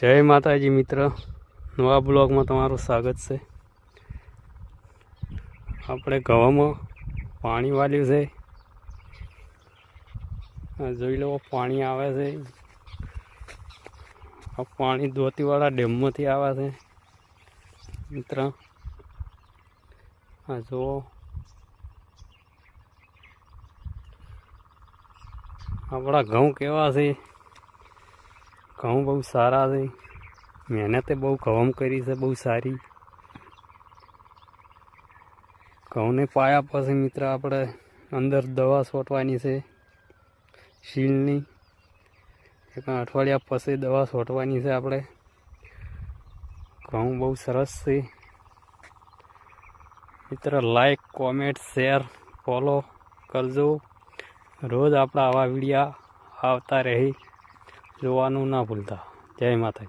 જય માતાજી મિત્ર, નવા બ્લોગમાં તમારું સ્વાગત છે। આપણે ઘઉંમાં પાણી વાળ્યું છે, જોઈ લો પાણી આવે છે। આ પાણી ધોતીવાળા ડેમમાંથી આવે છે મિત્ર। આ જુઓ, આપણા ઘઉં કેવા છે। ઘઉં બહુ સારા છે, મહેનતે બહુ ઘઉં કરી છે, બહુ સારી। ઘઉંને પાયા પછી મિત્ર આપણે અંદર દવા છોટવાની છે શીલની। એક અઠવાડિયા પછી દવા છોટવાની છે આપણે। ઘઉં બહુ સરસ છે મિત્ર। લાઈક, કોમેન્ટ, શેર, ફોલો કરજો। રોજ આપણા આવા વિડીયા આવતા રહે, જોવાનું ના ભૂલતા। જય માતાજી।